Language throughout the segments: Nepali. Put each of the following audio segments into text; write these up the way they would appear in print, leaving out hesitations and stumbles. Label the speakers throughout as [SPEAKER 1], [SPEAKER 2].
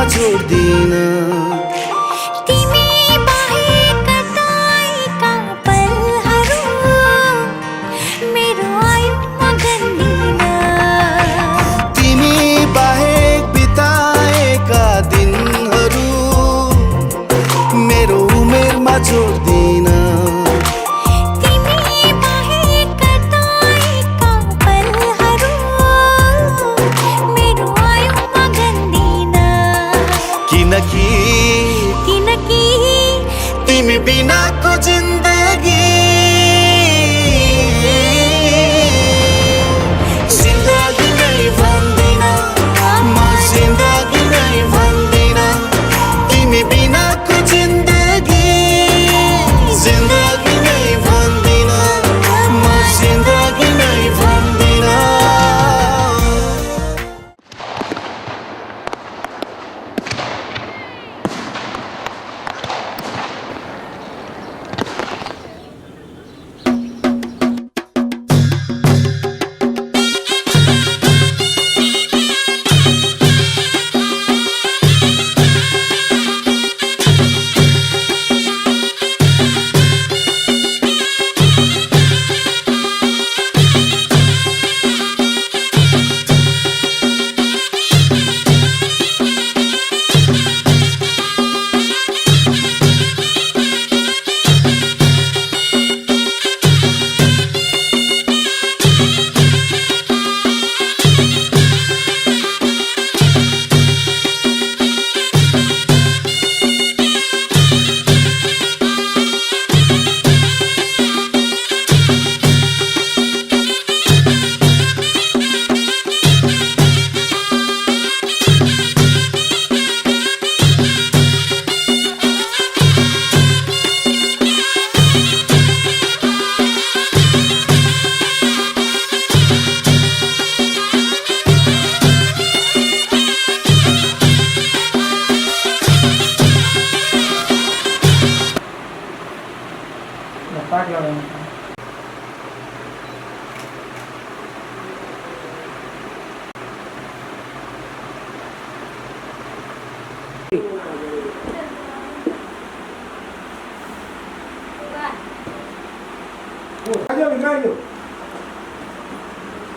[SPEAKER 1] छोड्दिन। छोड्दिन किनकि तिमी बिनाको जिन्दगी जिन्दगी नै भन्दिन म जिन्दगी नै भन्दिन तिमी बिनाको जिन्दगी जिन्दगी नै भन्दिन म जिन्दगी नै भन्दिन।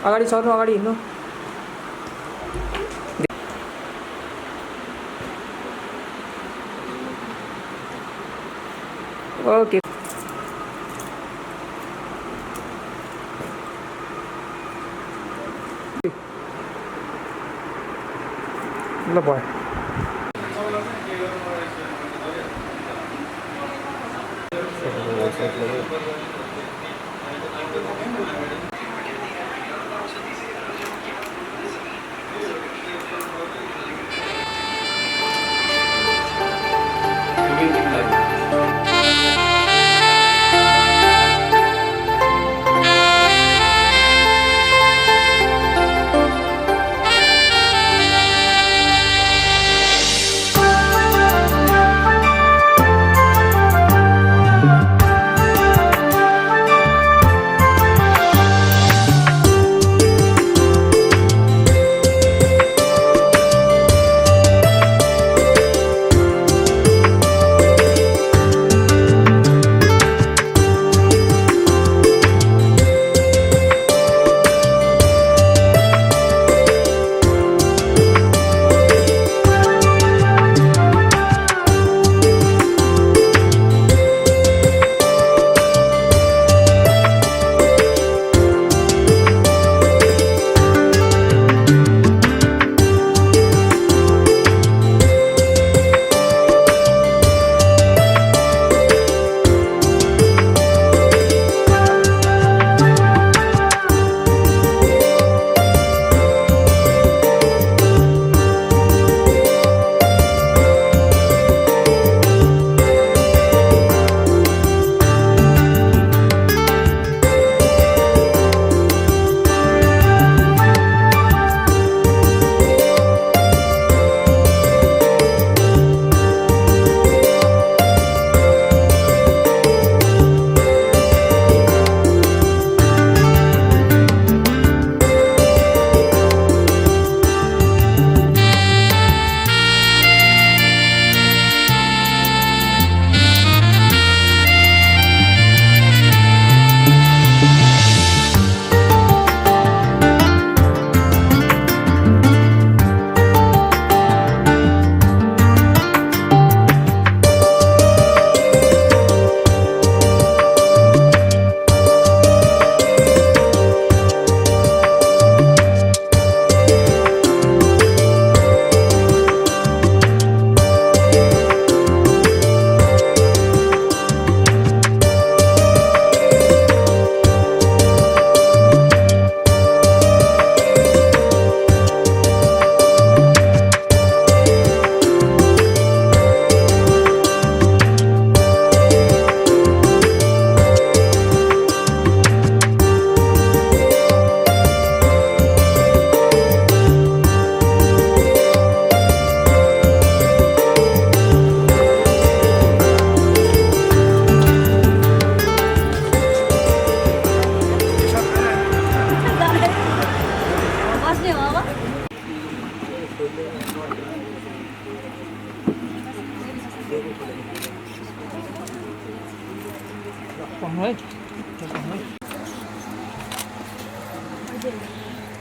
[SPEAKER 2] अगाडि सर्नु, अगाडि हिँड्नु। ओके ल भयो।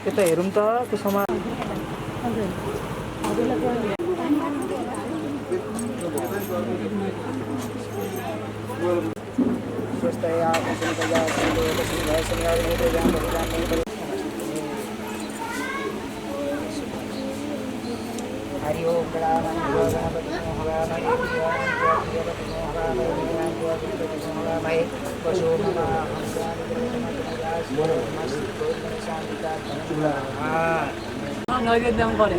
[SPEAKER 2] यता हेरौँ त त्यो सामान
[SPEAKER 3] हरि ओम नैवेद्य करे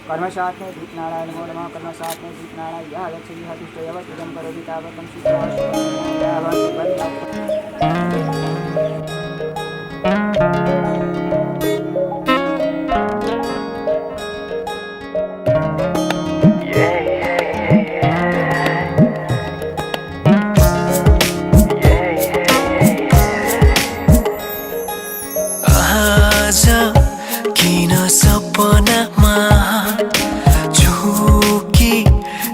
[SPEAKER 3] कर्मशास्त्रे दीपनारायण नमो नमः कर्मशास्त्रे दीपनारायण यः गच्छति यः तिष्ठति यः इदं करोति तावतं
[SPEAKER 1] आज किन सपनामा झुकी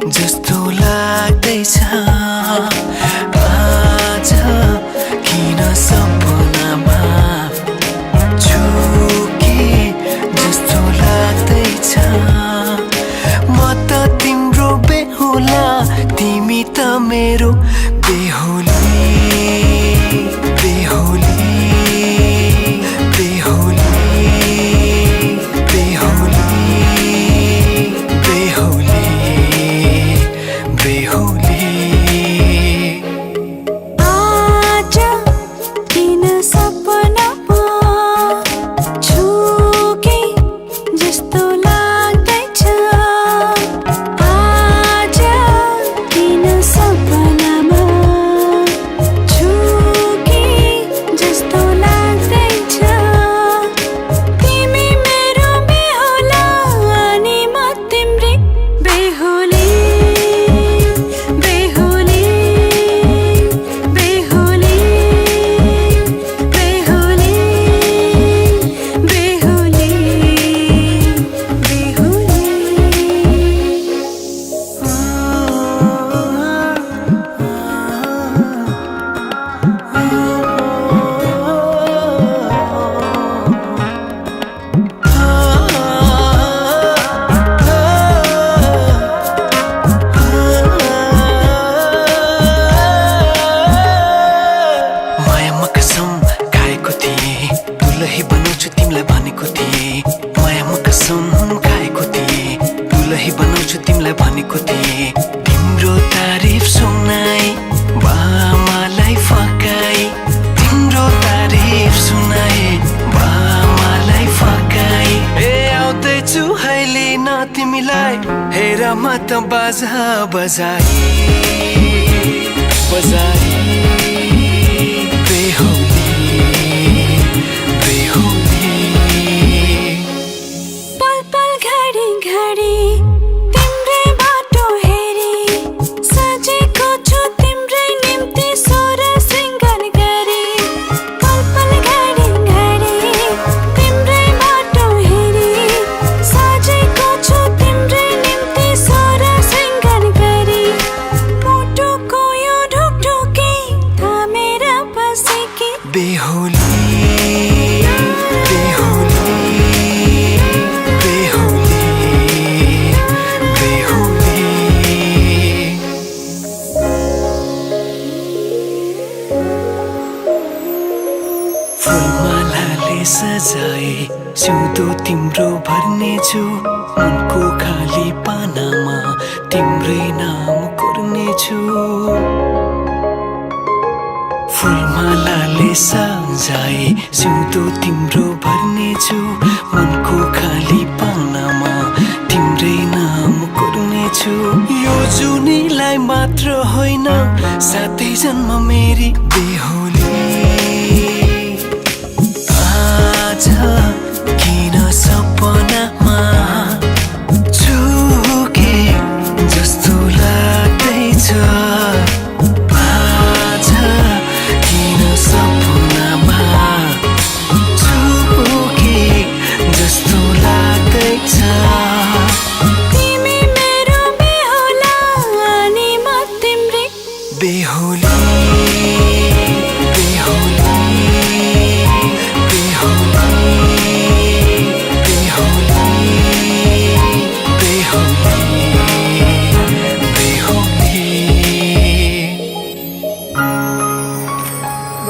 [SPEAKER 1] जस्तो लाग्दैछ आज किन सपनामा झुकी जस्तो लाग्दैछ म त तिम्रो बेहुला तिमी त मेरो बेहुली बेहुली तिम्रो तारिफ सुनाई बामालाई फकाई तिम्रो तारिफ सुनाई बामालाई फकाई ए आउँदैछु अहिले न तिमीलाई हेर म त बाजा बजाई बजाई बेहुली बेहुली
[SPEAKER 4] पल पल घडी घडी
[SPEAKER 1] बेहुली बेहुली बेहुली बेहुली फुलमालाले सजाए सिउँदो तिम्रो भर्नेछु मनको खाली पानामा तिम्रै नाम कोर्नेछु फुलमालाले सजाए सिउँदो तिम्रो भर्नेछु मनको खाली पानामा तिम्रै नाम छु यो जुनीलाई मात्र होइन साथै जन्म मेरी बेहुली आज किन सपनामा छुके जस्तो लाग्दैछ आज किन सपनामा छुके जस्तो लाग्दैछ
[SPEAKER 4] तिमी मेरो बेहुला अनि म तिम्रै
[SPEAKER 1] बेहुली बेहुली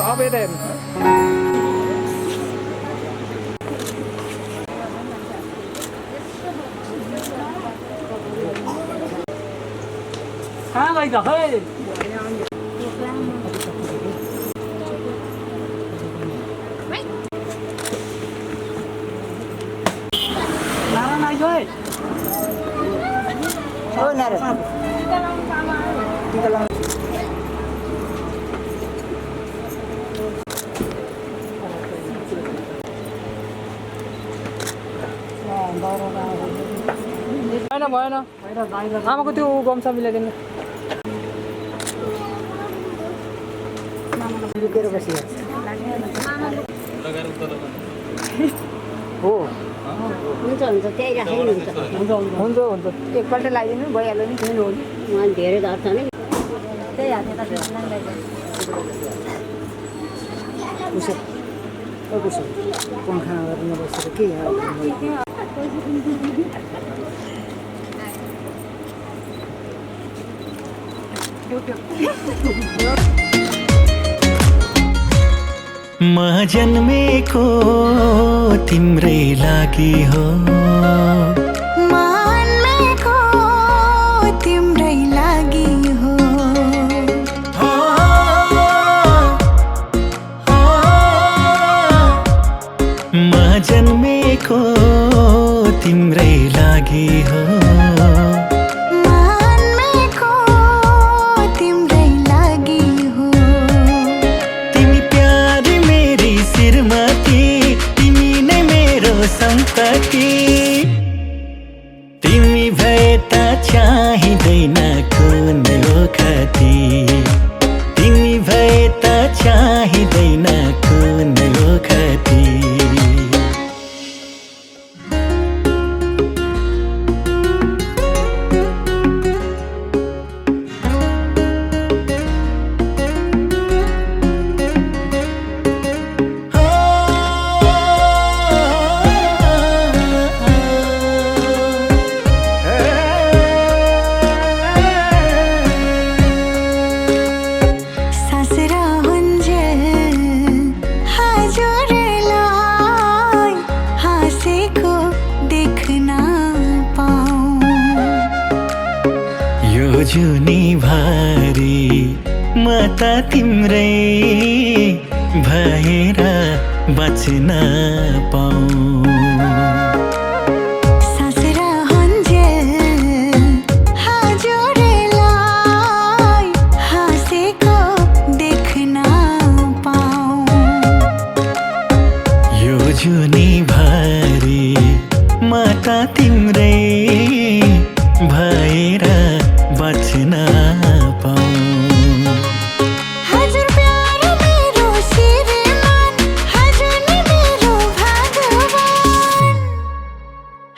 [SPEAKER 2] अब यता हेर्नु
[SPEAKER 3] कहाँ गई त खै नारा नाइ गए
[SPEAKER 5] हो नारे
[SPEAKER 2] भएन आमाको त्यो गम्छा मिलाइदिनु
[SPEAKER 5] लुकेर बसिया हो
[SPEAKER 6] हुन्छ हुन्छ त्यही राखेर हुन्छ
[SPEAKER 2] हुन्छ हुन्छ
[SPEAKER 5] एकपल्ट लगाइदिनु भइहाल्यो नि
[SPEAKER 6] उहाँ धेरै घर छ नि
[SPEAKER 5] त्यही हातले उसो उसो पङ्खा गरेर बसेर के
[SPEAKER 1] म जन्मेको तिम्रै लागि हो
[SPEAKER 4] मान्मेको तिम्रै लागि हो
[SPEAKER 1] म जन्मेको तिम्रै लागि हो
[SPEAKER 4] मान्मेको तिम्रै लागि हो
[SPEAKER 1] तिमी प्यारी मेरी श्रीमती तिमी नै मेरो सम्पत्ति तिमी भए त चाहिँदैन कुन ओखती तिमी भए त चाहिँदैन कुन ओखती
[SPEAKER 4] सासरा हुन्जेल हजुरलाई हाँसेको देख्न पाऊँ
[SPEAKER 1] यो जुनी भारी म त तिम्रै भएर बच्न पाऊँ
[SPEAKER 4] सासरा हुन्जेल हजुरलाई हाँसेको देख्न पाऊँ
[SPEAKER 1] यो जुनी भारी म त तिम्रै भएर बच्न पाऊँ
[SPEAKER 4] हजुर प्यारो मेरो श्रीमान हजुर नै मेरो भगवान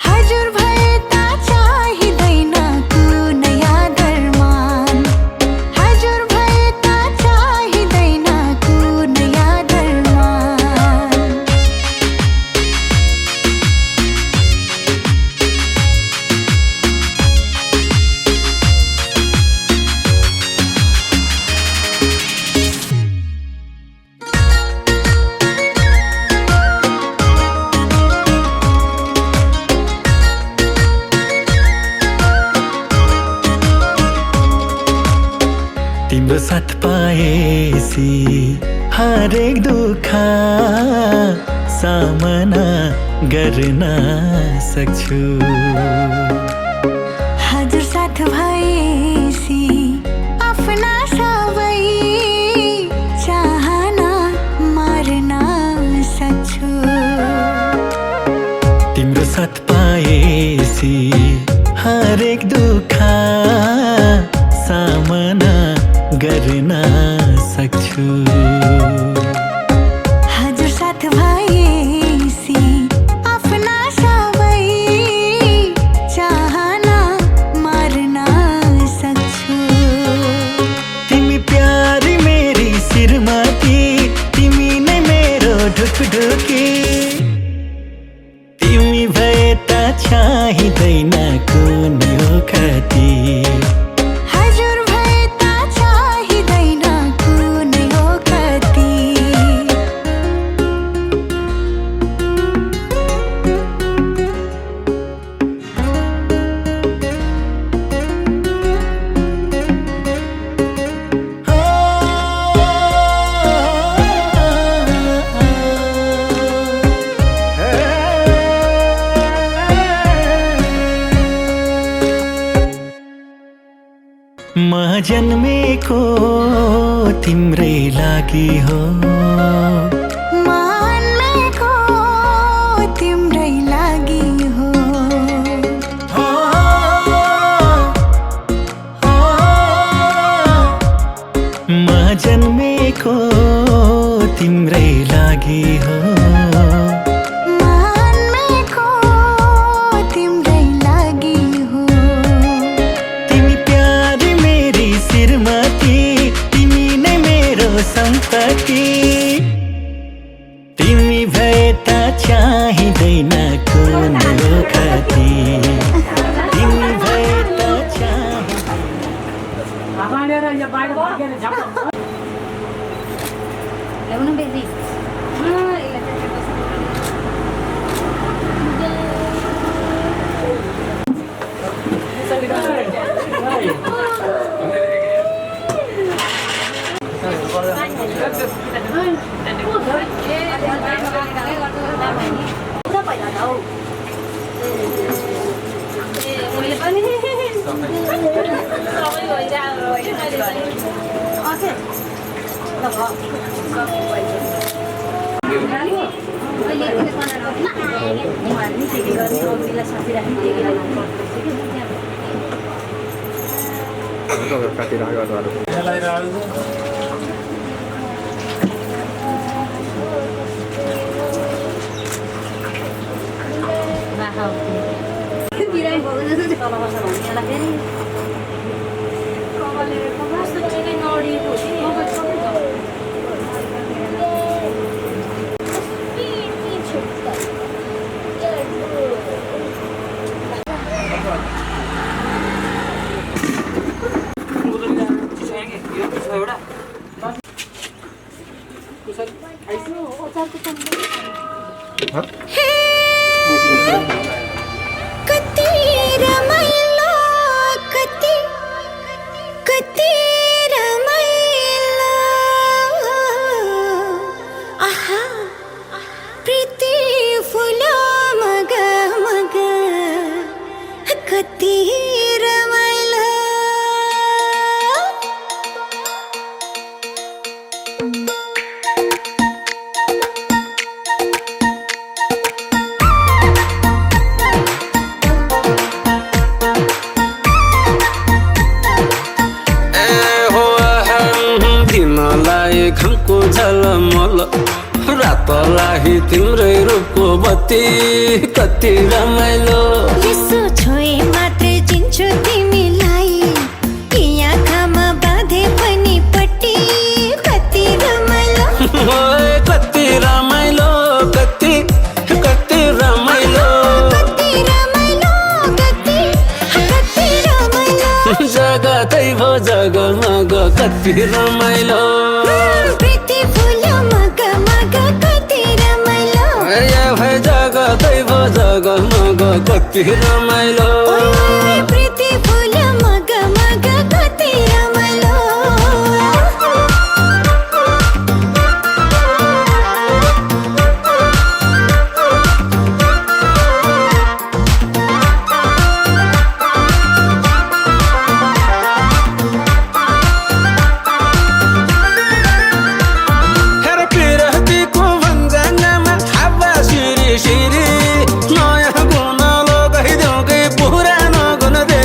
[SPEAKER 4] हजुर भए त चाहिँदैन कुनै आदरमान हजुर भए त चाहिँदैन कुनै आदरमान
[SPEAKER 1] तिम्रो साथ पाएसी हरेक दुःख सामना गर्न सक्छु
[SPEAKER 4] हजुर साथ
[SPEAKER 1] दुःख सामना गर्न सक्छु
[SPEAKER 4] हजुर साथ भएसी आफ्ना सबै चाहना मार्न सक्छु
[SPEAKER 1] तिमी प्यारी मेरी श्रीमती तिमी नै मेरो ढुकढुकी तिमी भए त चाहिँदैन कुनै ओखती
[SPEAKER 4] हजुर भए त चाहिँदैन कुनै ओखती
[SPEAKER 1] म जन्मेको तिम्रै लागि हो
[SPEAKER 4] मान्मेको तिम्रै लागि हो
[SPEAKER 1] म जन्मेको तिम्रै लागि हो
[SPEAKER 4] मान्मेको तिम्रै लागि हो
[SPEAKER 1] तिमी प्यारी मेरी श्रीमती तिमी नै मेरो सम्पत्ति तिमी भए त चाहिँदैन कुनै ओखती तिमी भए त
[SPEAKER 6] ल्याउनु बेसी बिरामी भएको जस्तो तल बस्छ भन्नेलाई फेरि
[SPEAKER 4] कति रमाइलो कति रमाइलो आहा प्रीति फुलो मग मग कति रमाइलो
[SPEAKER 7] घमको झलमल रातलाई तिम्रै रूपको बत्ती कति रमाइलो
[SPEAKER 4] यसो छोए मात्र चिन्छु तिमीलाई कि आँखामा बाँधे पनि पट्टी कति रमाइलो
[SPEAKER 7] कति रमाइलो कति कति रमाइलो
[SPEAKER 4] कति रमाइलो कति रमाइलो
[SPEAKER 7] जगतै भो जगमग कति रमाइलो
[SPEAKER 4] प्रीति फुल्यो मग मग कति रमाइलो
[SPEAKER 7] भए जगतै भो जगमग कति रमाइलो
[SPEAKER 4] प्रीति फुल्यो मग मग कति रमाइलो
[SPEAKER 7] शिरी नयाँ गुण लगाइदेऊ कि पुरानो गुण दे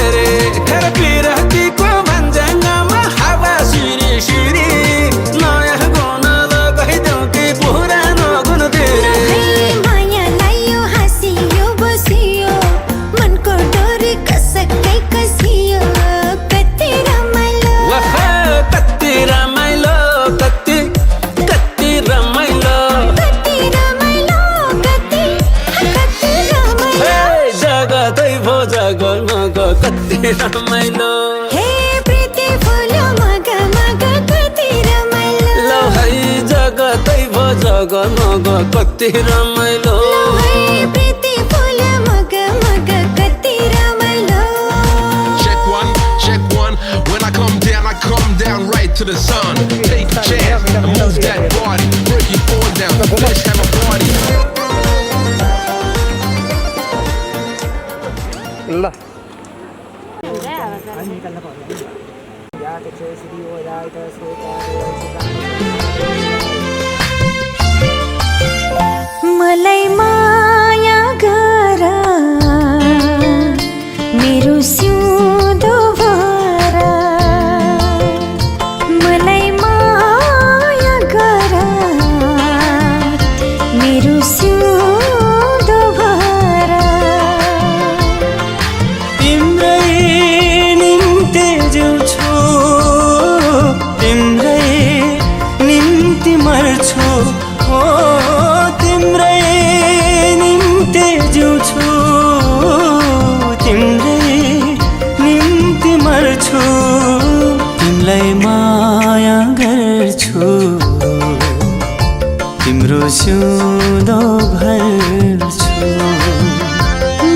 [SPEAKER 7] कति रमाइलो
[SPEAKER 4] हे प्रीति फुल मग मग कति रमाइलो
[SPEAKER 7] ल है जगतै भो जगमग कति रमाइलो
[SPEAKER 4] हे प्रीति फुल मग मग कति रमाइलो
[SPEAKER 8] Check one. When I come down right to the sun. Take a chance and move that body. Break it all down. Let's have a party.
[SPEAKER 2] ल
[SPEAKER 4] मलाई माया गर मेरो सिउँदो भर मलाई माया गर मेरो सिउँदो भर
[SPEAKER 1] तिम्रै निम्ति जिउँछु तिम्रै निम्ति मर्छु हो तिम्रै निम्ति जिउँछु तिम्रै निम्ति मर्छु तिमीलाई माया गर्छु तिम्रो सिउँदो भर्छु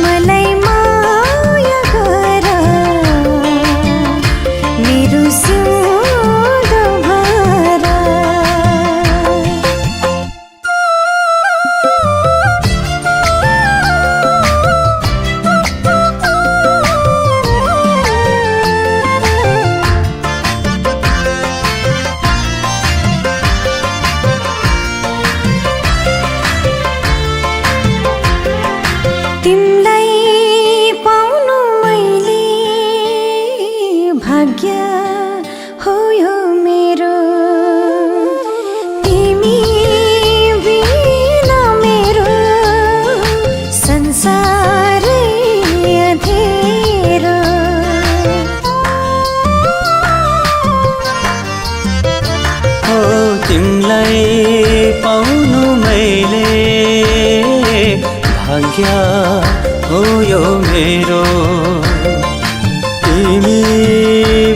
[SPEAKER 4] मलाई माया गर मेरो सिउँदो भर तिमलाई पाउनु मैले भाग्य हो यो मेरो तिमी बिना मेरो संसारै अँधेरो
[SPEAKER 1] हो तिमीलाई पाउनु मैले भाग्य हो यो मेरो तिमी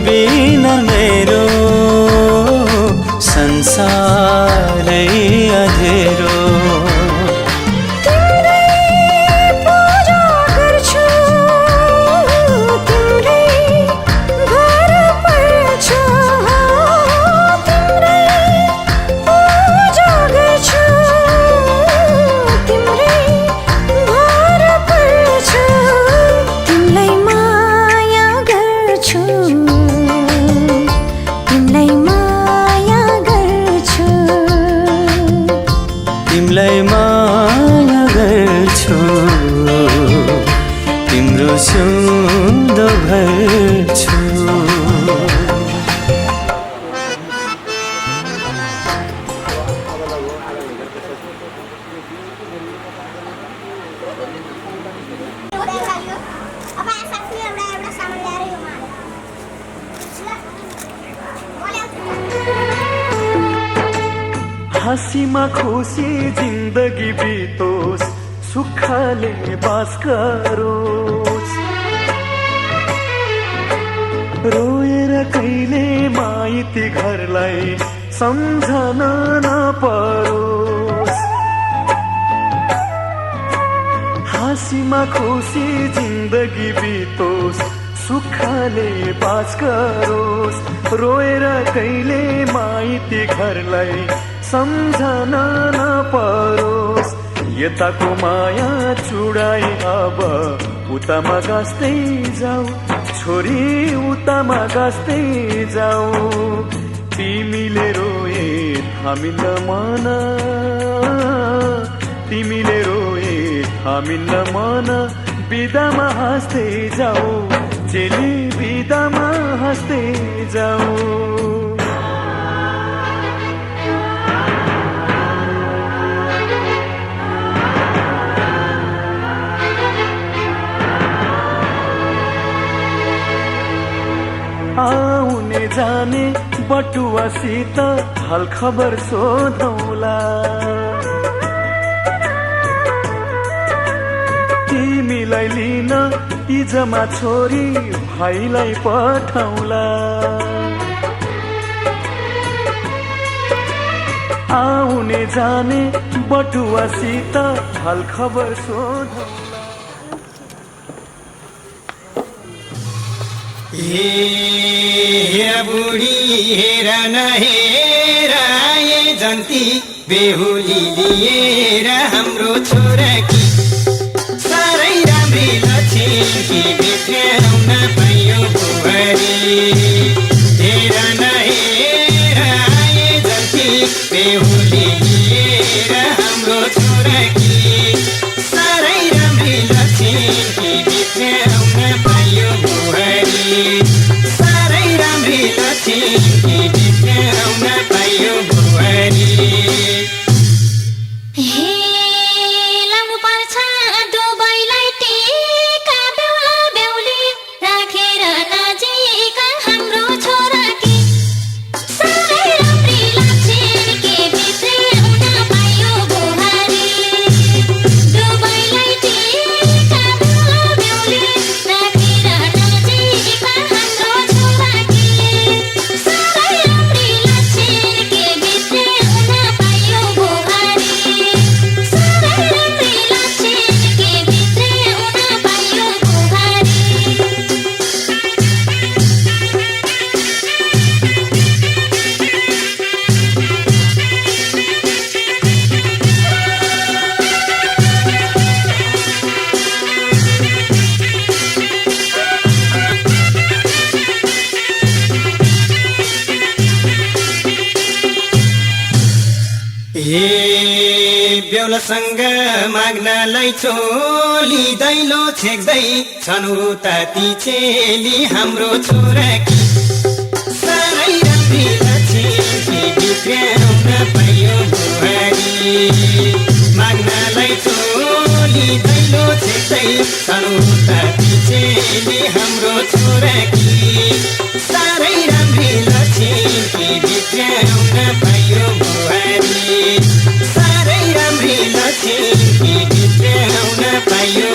[SPEAKER 1] बिना मेरो संसारै अँधेरो
[SPEAKER 4] तिम्रै पूजा गर्छु तिम्रै घर पर्छु तिम्रै पूजा गर्छु तिम्रै घर पर्छु तिमीलाई माया गर्छु तिमीलाई माया गर्छु
[SPEAKER 1] तिमीलाई माया गर्छु तिम्रो सिउँदो भर्छु हाँसीमा खुसी जिन्दगी बितोस् सुखले बास गरोस् रोएर कहिले माइती घरलाई सम्झन नपरोस् हाँसीमा खुसी जिन्दगी बितोस् सुखले बास गरोस् रोएर कहिले माइती घरलाई सम्झन नपरोस् यताको माया चुडाई अब उतामा गाँस्दै जाऊ छोरी उतामा गाँस्दै जाऊ तिमीले रोए थामिन्न मन तिमीले रोए थामिन्न मन बिदामा हाँस्दै जाऊ चेली बिदामा हाँस्दै जाऊ आउने जाने बटुवासित हाल खबर सोधौला तिमीलाई लिन इजमा छोरी
[SPEAKER 9] भाइलाई पठाउला आउने जाने बटुवासित हाल खबर सोधौला
[SPEAKER 1] हेर बुढी हेर न हेर ये जन्ती बेहुली लिएर हाम्रो छोराकी साह्रै राम्री लक्ष्मी भेट्याउन पाइयो बुहारी हेर न हेर ये जन्ती बेहुली लिएर हाम्रो छोराकी साह्रै राम्री लक्ष्मी भेट्याउन पाइयो बुहारी साह्रै राम्री लक्ष्मी भेट्याउन पाइयो बुहारी बेहुलासँग माग्नलाई चोली दैलो छेक्दै छन् उता ती चेली हाम्रो छोराकी साह्रै राम्री लक्ष्मी बिग्राउन पाइयो बुहारी माग्नलाई चोली दैलो छेक्दै छन् उता ती चेली हाम्रो छोराकी साह्रै राम्री लक्ष्मी बिग्राउन पाइयो बुहारी साह्रै राम्री लक्ष्मी बिग्राउन पाइयो